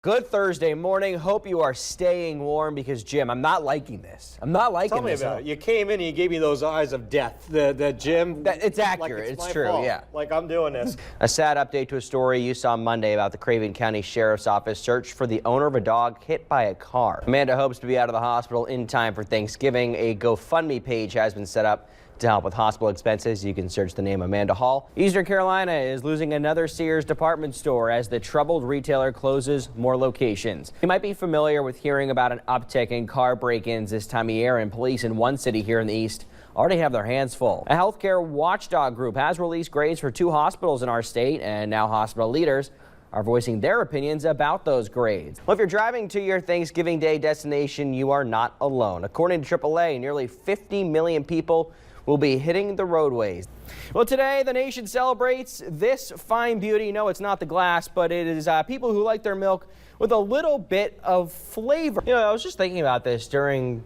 Good Thursday morning. Hope you are staying warm because, Jim, I'm not liking this. I'm not liking this. Tell me about it. You came in and you gave me those eyes of death. Jim. It's accurate. Like it's true. fault. Yeah. Like I'm doing this. A sad update to a story you saw Monday about the Craven County Sheriff's Office search for the owner of a dog hit by a car. Amanda hopes to be out of the hospital in time for Thanksgiving. A GoFundMe page has been set up to help with hospital expenses. You can search the name Amanda Hall. Eastern Carolina is losing another Sears department store as the troubled retailer closes more locations. You might be familiar with hearing about an uptick in car break-ins this time of year, and police in one city here in the east already have their hands full. A healthcare watchdog group has released grades for 2 hospitals in our state, and now hospital leaders are voicing their opinions about those grades. Well, if you're driving to your Thanksgiving Day destination, you are not alone. According to AAA, nearly 50 million people will be hitting the roadways. Well, today the nation celebrates this fine beauty. No, it's not the glass, but it is people who like their milk with a little bit of flavor. You know, I was just thinking about this during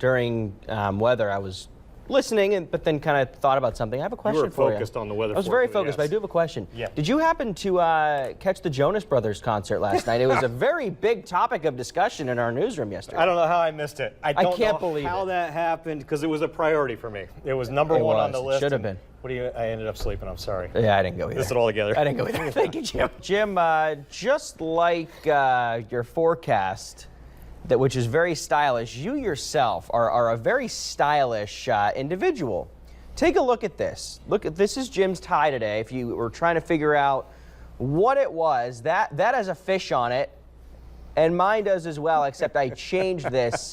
weather. I was listening, but then kind of thought about something. I have a question for you. You were focused on the weather. I was very focused, but I do have a question. Yeah. Did you happen to catch the Jonas Brothers concert last night? It was a very big topic of discussion in our newsroom yesterday. I don't know how I missed it. I can't believe how that happened because it was a priority for me. It was number one on the list. Should have been. I ended up sleeping. I'm sorry. Yeah, I didn't go either. Missed it all together. I didn't go either. Thank you, Jim. Jim, just like your forecast, which is very stylish, you yourself are a very stylish individual. Take a look at this. This is Jim's tie today. If you were trying to figure out what it was, that has a fish on it, and mine does as well, except I changed this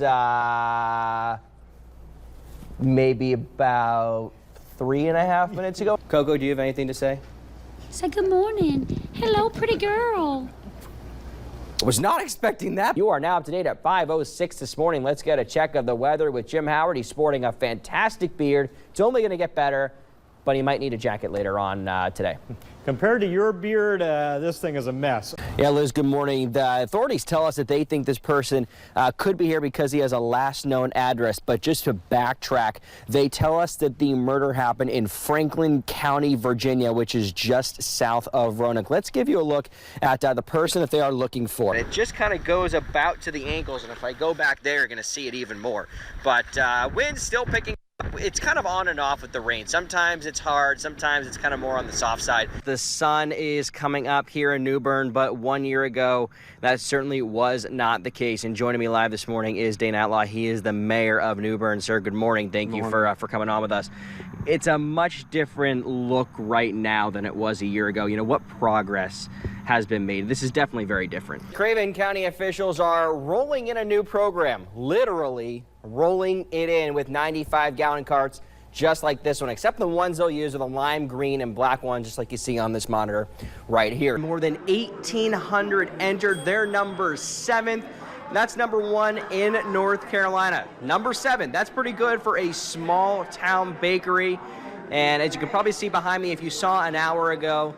maybe about 3.5 minutes ago. Coco, do you have anything to say? Say good morning. Hello, pretty girl. I was not expecting that. You are now up to date at 5:06 this morning. Let's get a check of the weather with Jim Howard. He's sporting a fantastic beard. It's only going to get better, but he might need a jacket later on today. Compared to your beard, this thing is a mess. Yeah, Liz, good morning. The authorities tell us that they think this person could be here because he has a last known address. But just to backtrack, they tell us that the murder happened in Franklin County, Virginia, which is just south of Roanoke. Let's give you a look at the person that they are looking for. It just kind of goes about to the ankles, and if I go back there, you're going to see it even more. But wind's still picking. It's kind of on and off with the rain. Sometimes it's hard, sometimes it's kind of more on the soft side. The sun is coming up here in New Bern, but 1 year ago, that certainly was not the case. And joining me live this morning is Dane Outlaw. He is the mayor of New Bern. Sir, good morning. Thank you for coming on with us. It's a much different look right now than it was a year ago. You know, what progress has been made? This is definitely very different. Craven County officials are rolling in a new program, literally rolling it in with 95-gallon carts just like this one, except the ones they'll use are the lime green and black ones, just like you see on this monitor right here. More than 1,800 entered. Their number 7th. That's number 1 in North Carolina. Number 7. That's pretty good for a small town bakery. And as you can probably see behind me, if you saw an hour ago,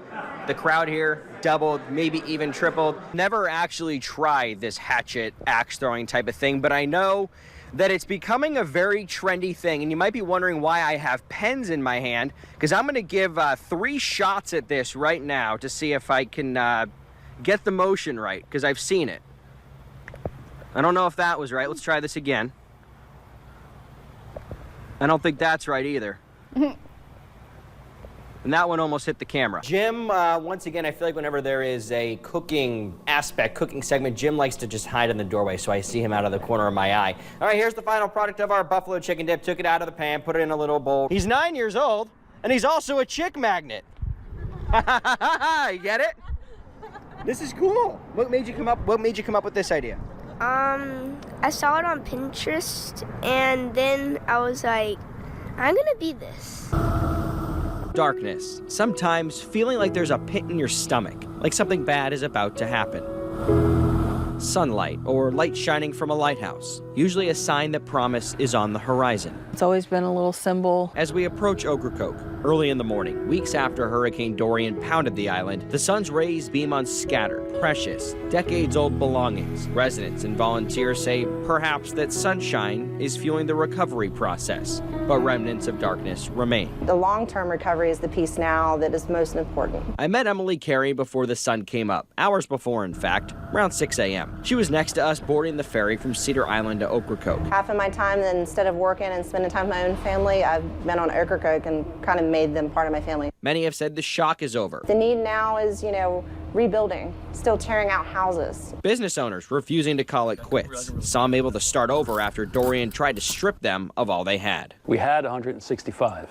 the crowd here doubled, maybe even tripled. Never actually tried this hatchet axe throwing type of thing, but I know that it's becoming a very trendy thing. And you might be wondering why I have pens in my hand, because I'm going to give 3 shots at this right now to see if I can get the motion right, because I've seen it. I don't know if that was right. Let's try this again. I don't think that's right either. And that one almost hit the camera. Jim, once again, I feel like whenever there is a cooking segment, Jim likes to just hide in the doorway, so I see him out of the corner of my eye. All right, here's the final product of our buffalo chicken dip. Took it out of the pan, put it in a little bowl. He's 9 years old, and he's also a chick magnet. You get it? This is cool. What made you come up with this idea? I saw it on Pinterest, and then I was like, I'm gonna be this. Darkness. Sometimes feeling like there's a pit in your stomach, like something bad is about to happen. Sunlight or light shining from a lighthouse, usually a sign that promise is on the horizon. It's always been a little symbol. As we approach Ocracoke, early in the morning, weeks after Hurricane Dorian pounded the island, the sun's rays beam on scattered, precious, decades-old belongings. Residents and volunteers say perhaps that sunshine is fueling the recovery process, but remnants of darkness remain. The long-term recovery is the piece now that is most important. I met Emily Carey before the sun came up, hours before, in fact. around 6 a.m. She was next to us boarding the ferry from Cedar Island to Ocracoke. Half of my time, then instead of working and spending time with my own family, I've been on Ocracoke and kind of made them part of my family. Many have said the shock is over. The need now is, rebuilding, still tearing out houses. Business owners refusing to call it quits. Some able to start over after Dorian tried to strip them of all they had. We had 165.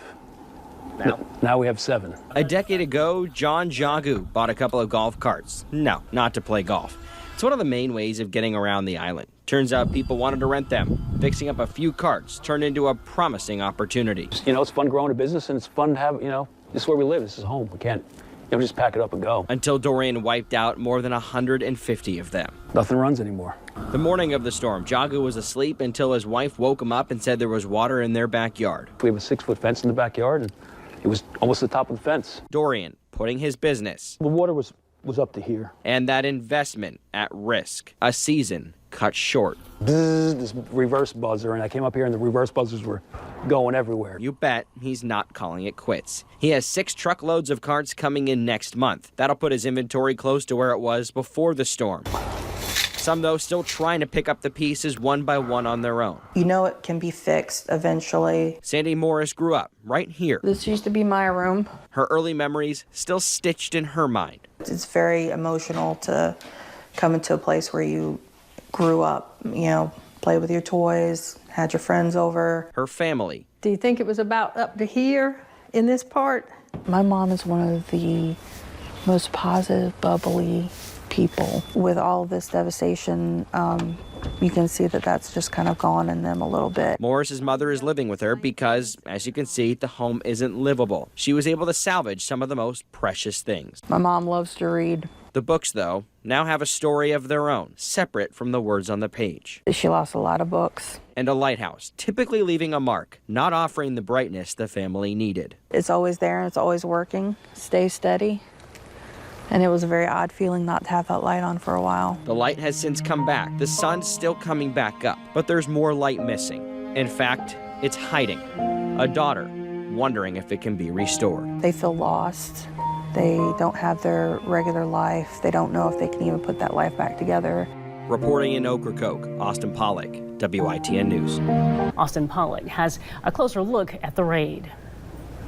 Now we have 7. A decade ago, John Jagu bought a couple of golf carts. No, not to play golf. It's one of the main ways of getting around the island. Turns out people wanted to rent them. Fixing up a few carts turned into a promising opportunity. It's fun growing a business, and it's fun to have, this is where we live. This is home. We can't, just pack it up and go. Until Dorian wiped out more than 150 of them. Nothing runs anymore. The morning of the storm, Jagu was asleep until his wife woke him up and said there was water in their backyard. We have a 6-foot fence in the backyard, and it was almost the top of the fence. Dorian putting his business. The water was up to here. And that investment at risk. A season cut short. This reverse buzzer, and I came up here and the reverse buzzers were going everywhere. You bet he's not calling it quits. He has 6 truckloads of carts coming in next month. That'll put his inventory close to where it was before the storm. Some, though, still trying to pick up the pieces one by one on their own. It can be fixed eventually. Sandy Morris grew up right here. This used to be my room. Her early memories still stitched in her mind. It's very emotional to come into a place where you grew up, play with your toys, had your friends over. Her family. Do you think it was about up to here in this part? My mom is one of the most positive, bubbly people. With all of this devastation, you can see that that's just kind of gone in them a little bit. Morris's mother is living with her because, as you can see, the home isn't livable. She was able to salvage some of the most precious things. My mom loves to read. The books, though, now have a story of their own, separate from the words on the page. She lost a lot of books. And a lighthouse, typically leaving a mark, not offering the brightness the family needed. It's always there and it's always working. Stay steady. And it was a very odd feeling not to have that light on for a while. The light has since come back. The sun's still coming back up, but there's more light missing. In fact, it's hiding. A daughter wondering if it can be restored. They feel lost. They don't have their regular life. They don't know if they can even put that life back together. Reporting in Ocracoke, Austin Pollock, WITN News. Austin Pollock has a closer look at the raid.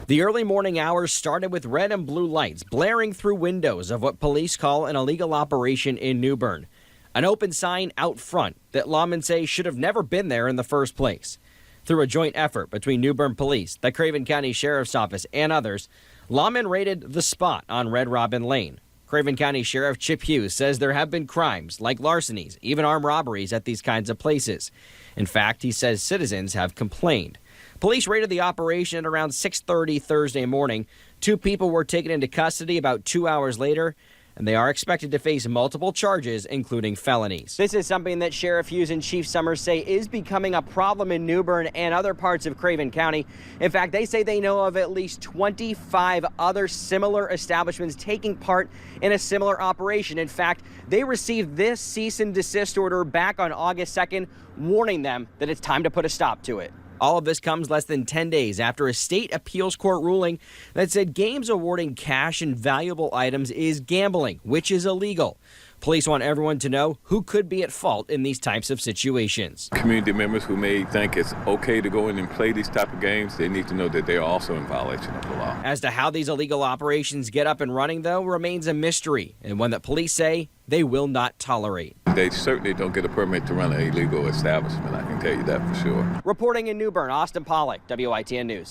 The early morning hours started with red and blue lights blaring through windows of what police call an illegal operation in New Bern. An open sign out front that lawmen say should have never been there in the first place. Through a joint effort between New Bern Police, the Craven County Sheriff's Office, and others, lawmen raided the spot on Red Robin Lane. Craven County Sheriff Chip Hughes says there have been crimes like larcenies, even armed robberies at these kinds of places. In fact, he says citizens have complained. Police raided the operation at around 6:30 Thursday morning. 2 people were taken into custody about 2 hours later, and they are expected to face multiple charges, including felonies. This is something that Sheriff Hughes and Chief Summers say is becoming a problem in New Bern and other parts of Craven County. In fact, they say they know of at least 25 other similar establishments taking part in a similar operation. In fact, they received this cease and desist order back on August 2nd, warning them that it's time to put a stop to it. All of this comes less than 10 days after a state appeals court ruling that said games awarding cash and valuable items is gambling, which is illegal. Police want everyone to know who could be at fault in these types of situations. Community members who may think it's okay to go in and play these type of games, they need to know that they are also in violation of the law. As to how these illegal operations get up and running, though, remains a mystery, and one that police say they will not tolerate. They certainly don't get a permit to run an illegal establishment, I can tell you that for sure. Reporting in New Bern, Austin Pollock, WITN News.